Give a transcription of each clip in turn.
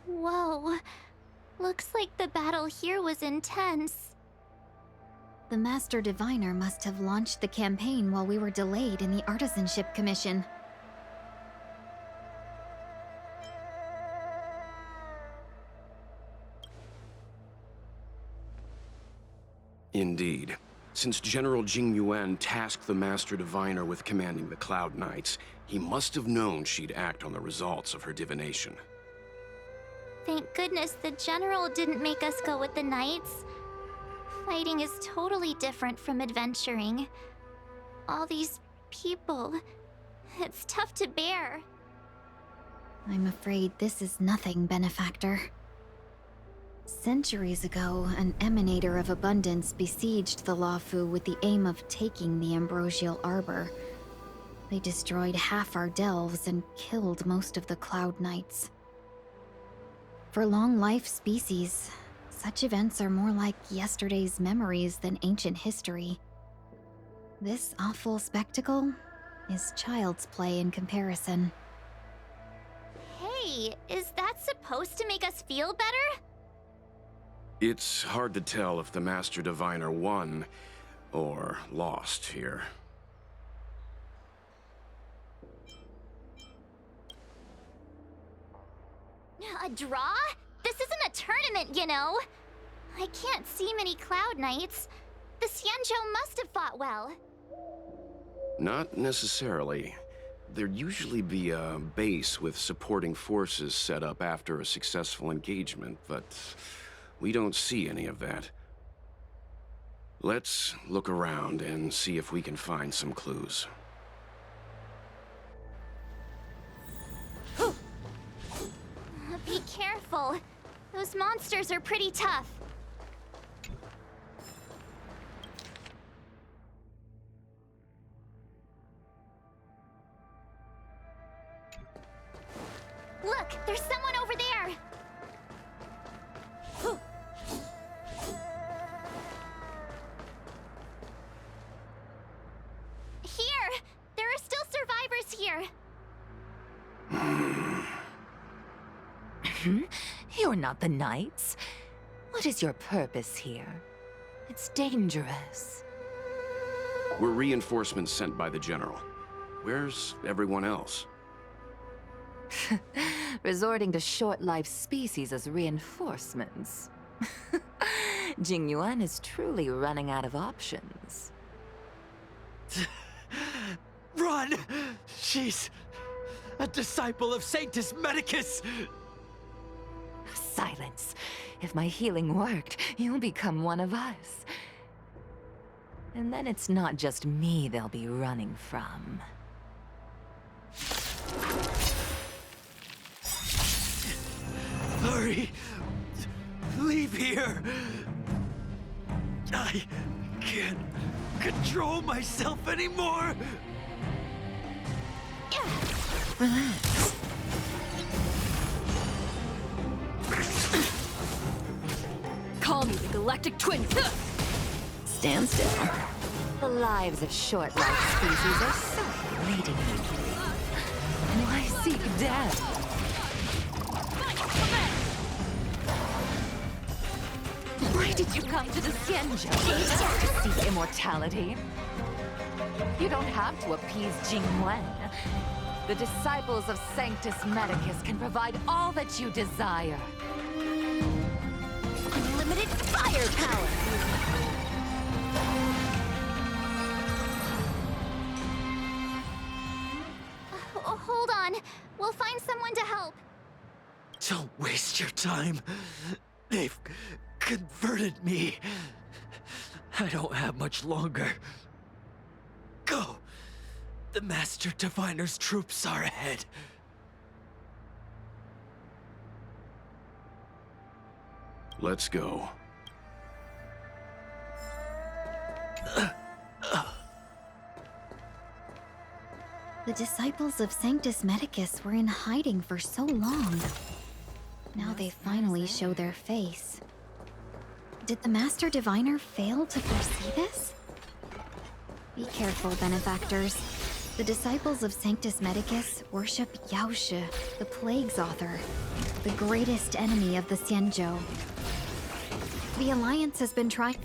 Whoa. Looks like the battle here was intense. The Master Diviner must have launched the campaign while we were delayed in the Artisanship Commission. Indeed. Since General Jing Yuan tasked the Master Diviner with commanding the Cloud Knights, he must have known she'd act on the results of her divination. Thank goodness the General didn't make us go with the Knights. Fighting is totally different from adventuring. All these people, it's tough to bear. I'm afraid this is nothing, Benefactor. Centuries ago, an emanator of abundance besieged the Luofu with the aim of taking the Ambrosial Arbor. They destroyed half our delves and killed most of the Cloud Knights. For long-life species, such events are more like yesterday's memories than ancient history. This awful spectacle is child's play in comparison. Hey, is that supposed to make us feel better? It's hard to tell if the Master Diviner won or lost here. A draw? This isn't a tournament, you know. I can't see many Cloud Knights. The Xianzhou must have fought well. Not necessarily. There'd usually be a base with supporting forces set up after a successful engagement, but we don't see any of that. Let's look around and see if we can find some clues. Be careful. Those monsters are pretty tough. Look, there's someone over there. Here! There are still survivors here. You're not the Knights. What is your purpose here? It's dangerous. We're reinforcements sent by the General. Where's everyone else? Resorting to short-lived species as reinforcements. Jing Yuan is truly running out of options. Run! She's a disciple of Sanctus Medicus! Silence. If my healing worked, you'll become one of us. And then it's not just me they'll be running from. Hurry! Leave here! I can't control myself anymore! Relax. Call me the Galactic Twin. Stand still. The lives of short-lived species are so fleeting. Why seek death? Why did you come to the Xianzhou? To seek immortality? You don't have to appease Jing Yuan. The disciples of Sanctus Medicus can provide all that you desire. Unlimited firepower. Hold on. We'll find someone to help. Don't waste your time. They've converted me. I don't have much longer. Go! The Master Diviner's troops are ahead. Let's go. The disciples of Sanctus Medicus were in hiding for so long. Now they finally show their face. Did the Master Diviner fail to foresee this? Be careful, benefactors. The disciples of Sanctus Medicus worship Yaoshi, the Plague's author, the greatest enemy of the Xianzhou. The Alliance has been trying...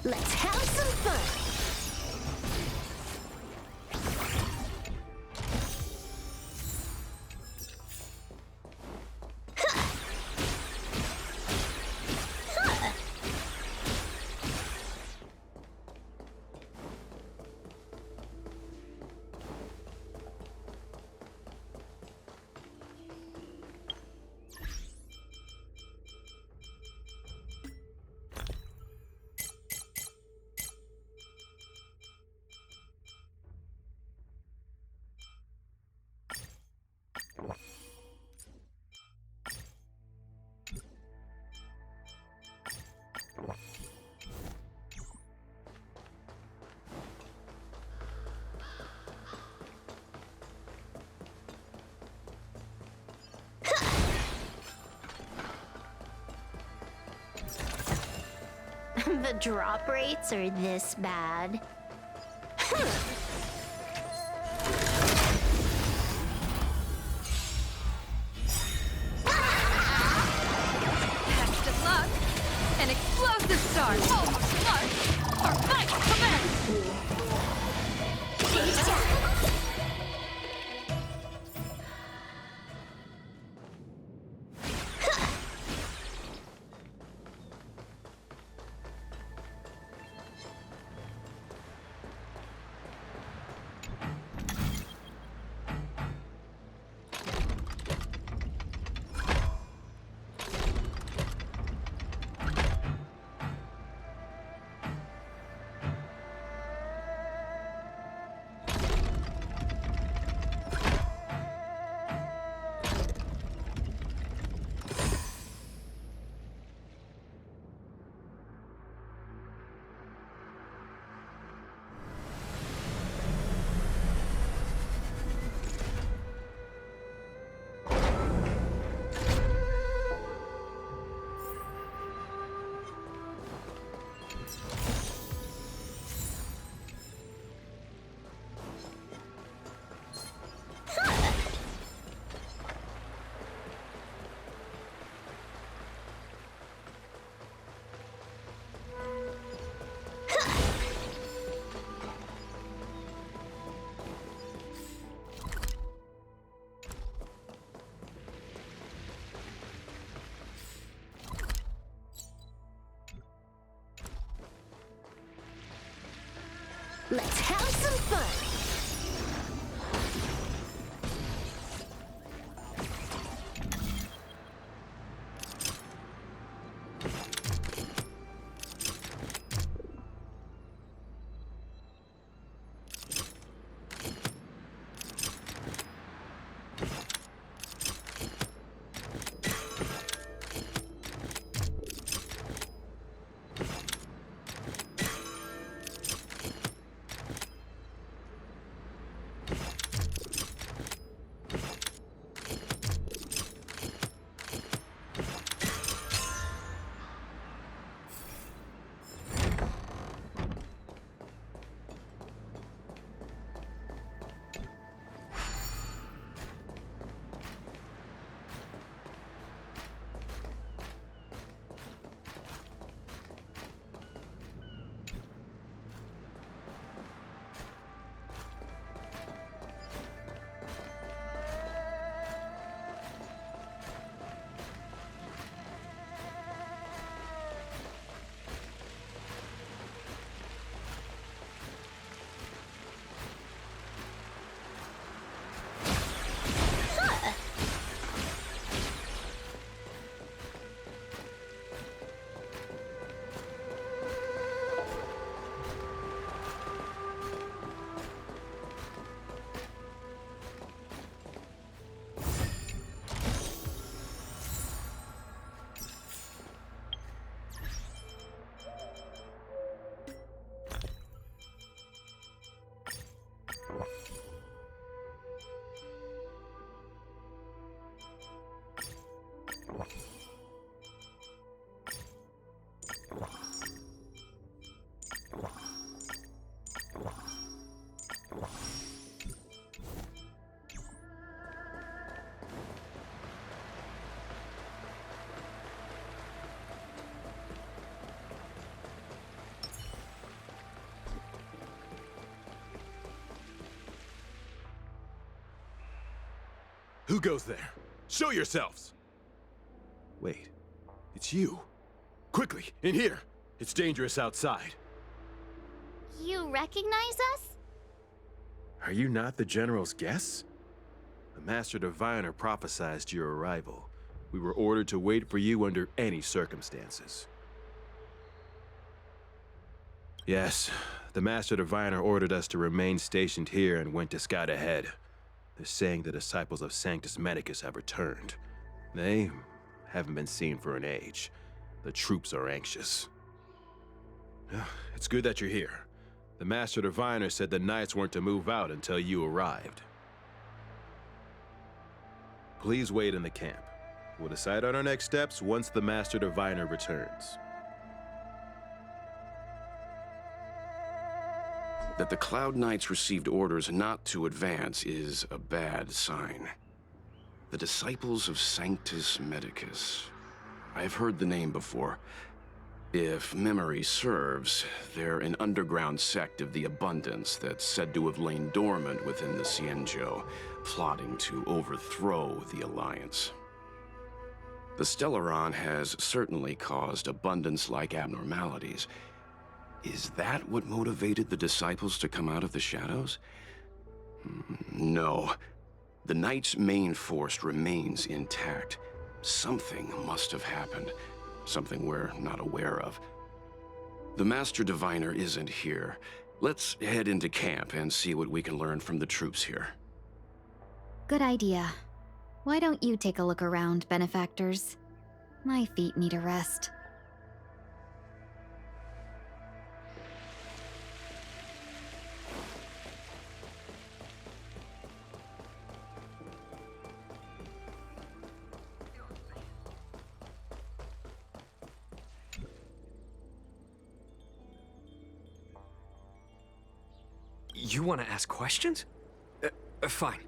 Let's have some fun! The drop rates are this bad. Next of luck, an explosive star, almost mark. Our fight commences! Let's have some fun! Who goes there? Show yourselves! Wait, it's you. Quickly, in here! It's dangerous outside. You recognize us? Are you not the General's guests? The Master Diviner prophesied your arrival. We were ordered to wait for you under any circumstances. Yes, the Master Diviner ordered us to remain stationed here and went to scout ahead. They're saying the disciples of Sanctus Medicus have returned. They haven't been seen for an age. The troops are anxious. It's good that you're here. The Master Diviner said the Knights weren't to move out until you arrived. Please wait in the camp. We'll decide on our next steps once the Master Diviner returns. That the Cloud Knights received orders not to advance is a bad sign. The Disciples of Sanctus Medicus. I've heard the name before. If memory serves, they're an underground sect of the Abundance that's said to have lain dormant within the Xianzhou, plotting to overthrow the Alliance. The Stellaron has certainly caused Abundance-like abnormalities. Is that what motivated the Disciples to come out of the shadows? No. The Knight's main force remains intact. Something must have happened. Something we're not aware of. The Master Diviner isn't here. Let's head into camp and see what we can learn from the troops here. Good idea. Why don't you take a look around, benefactors? My feet need a rest. You want to ask questions? Fine.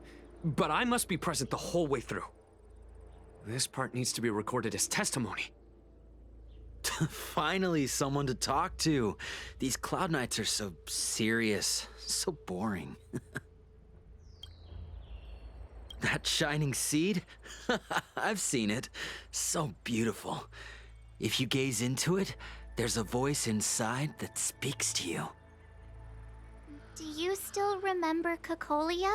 But I must be present the whole way through. This part needs to be recorded as testimony. Finally, someone to talk to. These Cloud Knights are so serious, so boring. That shining seed? I've seen it. So beautiful. If you gaze into it, there's a voice inside that speaks to you. Do you still remember Cocolia?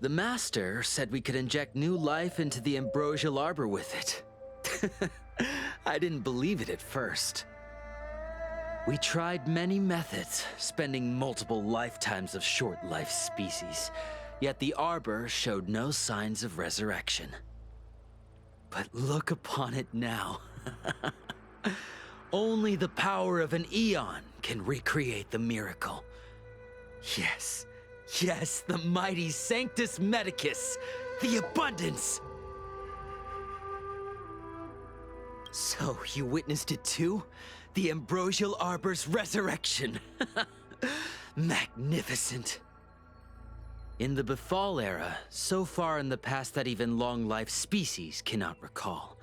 The Master said we could inject new life into the ambrosial arbor with it. I didn't believe it at first. We tried many methods, spending multiple lifetimes of short-life species, yet the arbor showed no signs of resurrection. But look upon it now. Only the power of an eon can recreate the miracle. Yes, yes, the mighty Sanctus Medicus, the Abundance! So, you witnessed it too? The ambrosial arbor's resurrection. Magnificent. In the Befall era, so far in the past that even long-life species cannot recall,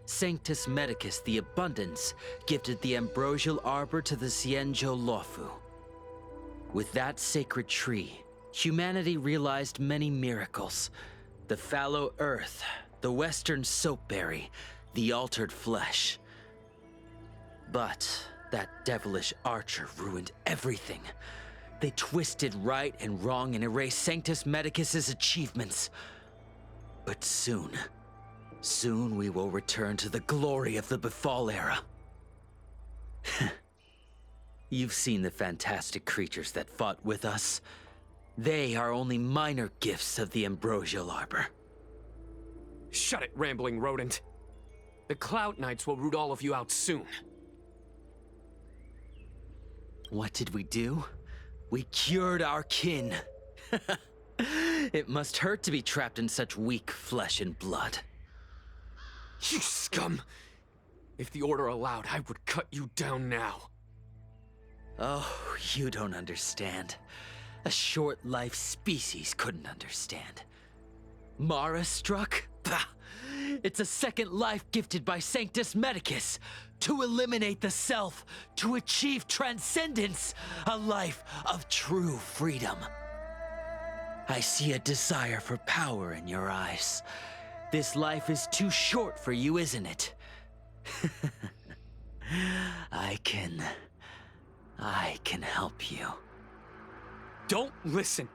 Sanctus Medicus, the Abundance, gifted the ambrosial arbor to the Xianzhou Luofu. With that sacred tree, humanity realized many miracles. The fallow earth, the western soapberry, the altered flesh. But that devilish archer ruined everything. They twisted right and wrong and erased Sanctus Medicus's achievements. But soon we will return to the glory of the Befall era. You've seen the fantastic creatures that fought with us. They are only minor gifts of the ambrosial arbor. Shut it, rambling rodent. The Cloud Knights will root all of you out soon. What did we do? We cured our kin. It must hurt to be trapped in such weak flesh and blood. You scum! If the Order allowed, I would cut you down now. Oh, you don't understand. A short-life species couldn't understand. Mara struck? Bah! It's a second life gifted by Sanctus Medicus to eliminate the self, to achieve transcendence, a life of true freedom. I see a desire for power in your eyes. This life is too short for you, isn't it? I can help you. Don't listen.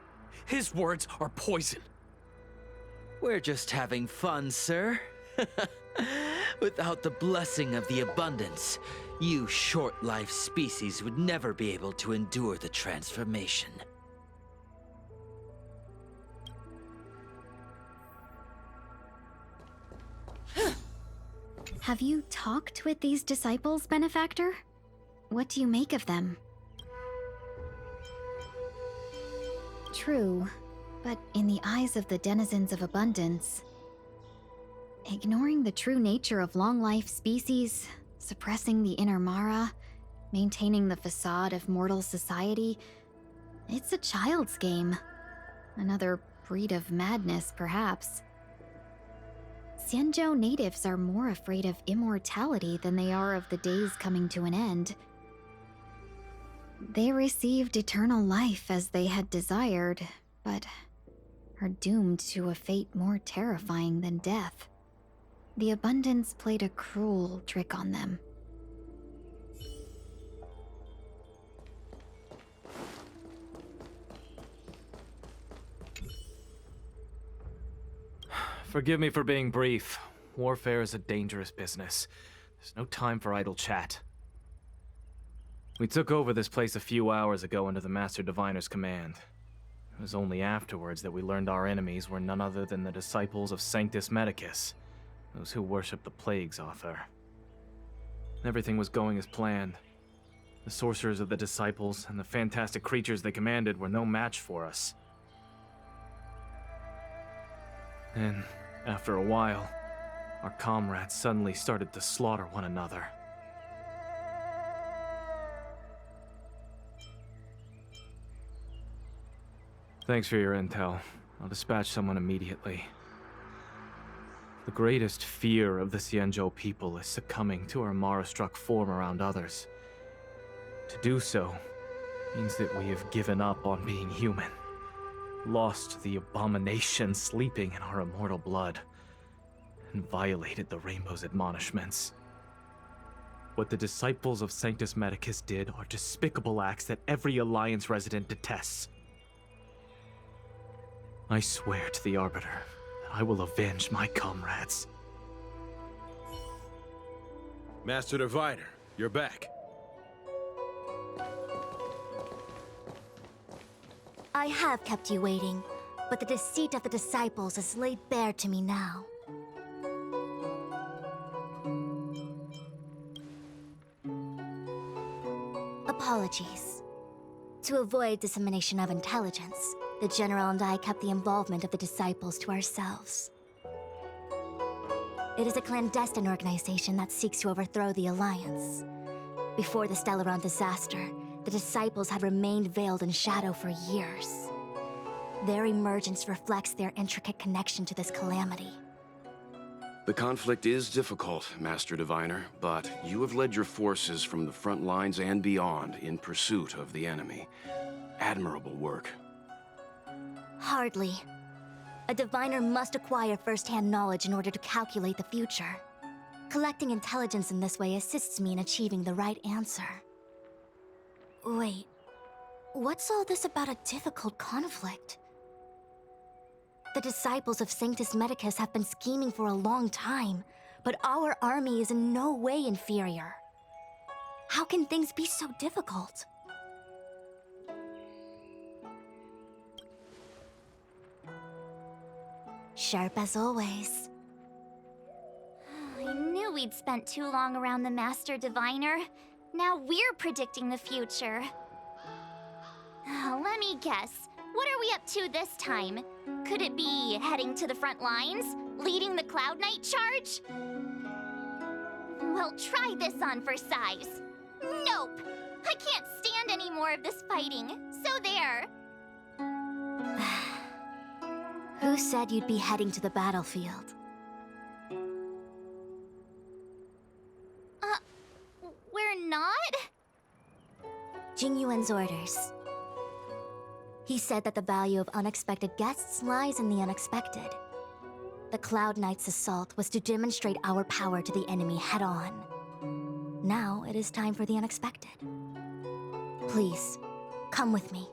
His words are poison. We're just having fun, sir. Without the blessing of the abundance, you short-life species would never be able to endure the transformation. Have you talked with these disciples, Benefactor? What do you make of them? True, but in the eyes of the denizens of abundance, ignoring the true nature of long-life species, suppressing the inner Mara, maintaining the facade of mortal society, it's a child's game. Another breed of madness, perhaps. Xianzhou natives are more afraid of immortality than they are of the days coming to an end. They received eternal life as they had desired, but are doomed to a fate more terrifying than death. The abundance played a cruel trick on them. Forgive me for being brief. Warfare is a dangerous business. There's no time for idle chat. We took over this place a few hours ago under the Master Diviner's command. It was only afterwards that we learned our enemies were none other than the disciples of Sanctus Medicus, those who worship the Plague's author. Everything was going as planned. The sorcerers of the disciples and the fantastic creatures they commanded were no match for us. Then, after a while, our comrades suddenly started to slaughter one another. Thanks for your intel. I'll dispatch someone immediately. The greatest fear of the Xianzhou people is succumbing to our Mara-struck form around others. To do so means that we have given up on being human, lost the abomination sleeping in our immortal blood, and violated the Rainbow's admonishments. What the disciples of Sanctus Medicus did are despicable acts that every Alliance resident detests. I swear to the Arbiter that I will avenge my comrades. Master Diviner, you're back. I have kept you waiting, but the deceit of the disciples is laid bare to me now. Apologies. To avoid dissemination of intelligence, the General and I kept the involvement of the disciples to ourselves. It is a clandestine organization that seeks to overthrow the Alliance. Before the Stellaron disaster, the disciples have remained veiled in shadow for years. Their emergence reflects their intricate connection to this calamity. The conflict is difficult, Master Diviner, but you have led your forces from the front lines and beyond in pursuit of the enemy. Admirable work. Hardly. A diviner must acquire first-hand knowledge in order to calculate the future. Collecting intelligence in this way assists me in achieving the right answer. Wait, what's all this about a difficult conflict? The disciples of Sanctus Medicus have been scheming for a long time, but our army is in no way inferior. How can things be so difficult? Sharp as always. I knew we'd spent too long around the Master Diviner. Now we're predicting the future. Let me guess. What are we up to this time? Could it be heading to the front lines? Leading the Cloud Knight charge? Well, try this on for size. Nope! I can't stand any more of this fighting. So there. Who said you'd be heading to the battlefield? We're not? Jingyuan's orders. He said that the value of unexpected guests lies in the unexpected. The Cloud Knight's assault was to demonstrate our power to the enemy head-on. Now it is time for the unexpected. Please, come with me.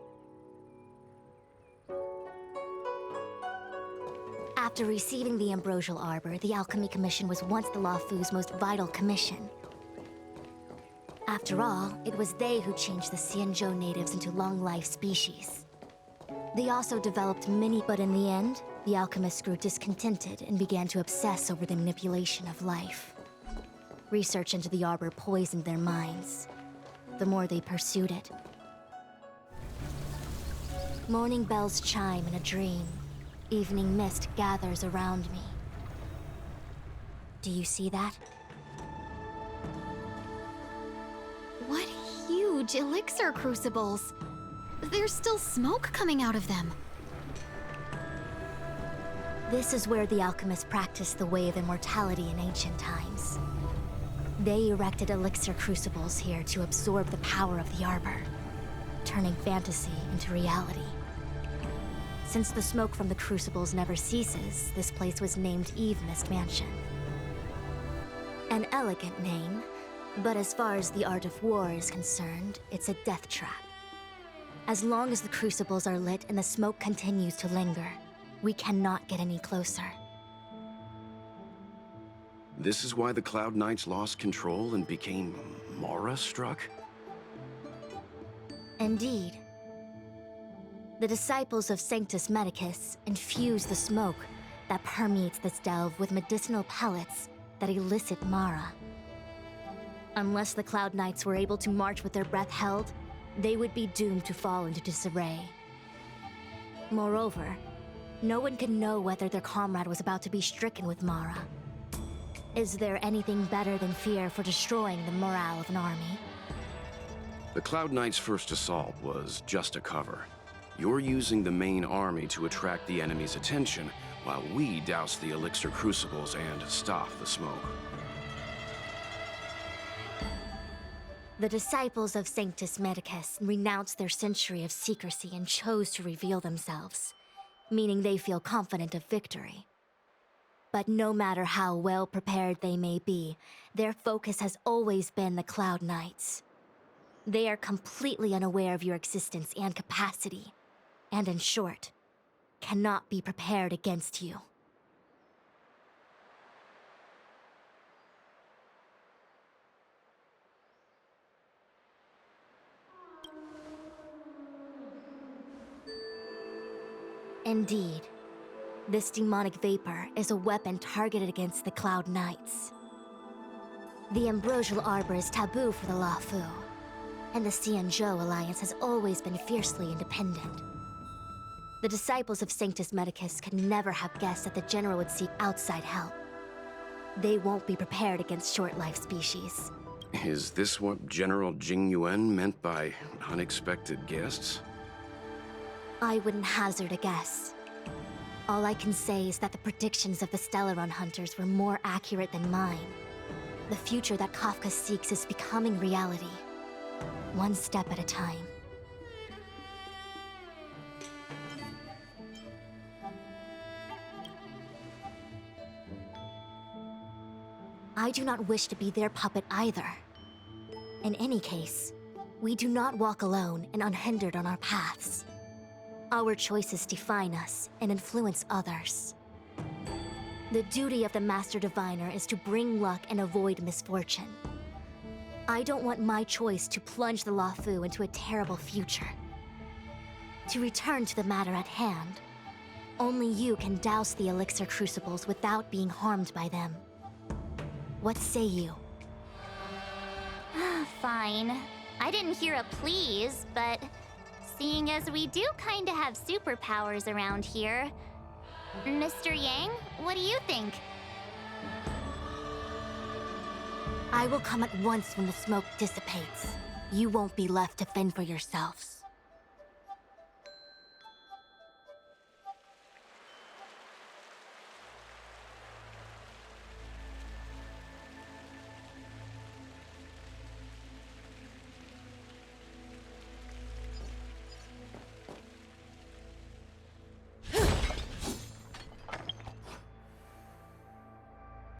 After receiving the Ambrosial Arbor, the Alchemy Commission was once the Luofu's most vital commission. After all, it was they who changed the Xianzhou natives into long-life species. They also developed many, but in the end, the alchemists grew discontented and began to obsess over the manipulation of life. Research into the Arbor poisoned their minds. The more they pursued it. Morning bells chime in a dream. Evening mist gathers around me. Do you see that? What huge elixir crucibles! There's still smoke coming out of them. This is where the alchemists practiced the way of immortality in ancient times. They erected elixir crucibles here to absorb the power of the Arbor, turning fantasy into reality. Since the smoke from the crucibles never ceases, this place was named Eve Mist Mansion. An elegant name, but as far as the art of war is concerned, it's a death trap. As long as the crucibles are lit and the smoke continues to linger, we cannot get any closer. This is why the Cloud Knights lost control and became Mara-struck? Indeed. The disciples of Sanctus Medicus infuse the smoke that permeates this delve with medicinal pellets that elicit Mara. Unless the Cloud Knights were able to march with their breath held, they would be doomed to fall into disarray. Moreover, no one can know whether their comrade was about to be stricken with Mara. Is there anything better than fear for destroying the morale of an army? The Cloud Knights' first assault was just a cover. You're using the main army to attract the enemy's attention, while we douse the elixir crucibles and stop the smoke. The disciples of Sanctus Medicus renounced their century of secrecy and chose to reveal themselves, meaning they feel confident of victory. But no matter how well prepared they may be, their focus has always been the Cloud Knights. They are completely unaware of your existence and capacity, and in short, cannot be prepared against you. Indeed, this demonic vapor is a weapon targeted against the Cloud Knights. The Ambrosial Arbor is taboo for the Luofu, and the Xianzhou Alliance has always been fiercely independent. The disciples of Sanctus Medicus could never have guessed that the General would seek outside help. They won't be prepared against short-life species. Is this what General Jing Yuan meant by unexpected guests? I wouldn't hazard a guess. All I can say is that the predictions of the Stellaron hunters were more accurate than mine. The future that Kafka seeks is becoming reality, one step at a time. I do not wish to be their puppet either. In any case, we do not walk alone and unhindered on our paths. Our choices define us and influence others. The duty of the Master Diviner is to bring luck and avoid misfortune. I don't want my choice to plunge the Luofu into a terrible future. To return to the matter at hand, only you can douse the elixir crucibles without being harmed by them. What say you? Fine. I didn't hear a please, but seeing as we do kinda have superpowers around here, Mr. Yang, what do you think? I will come at once when the smoke dissipates. You won't be left to fend for yourselves.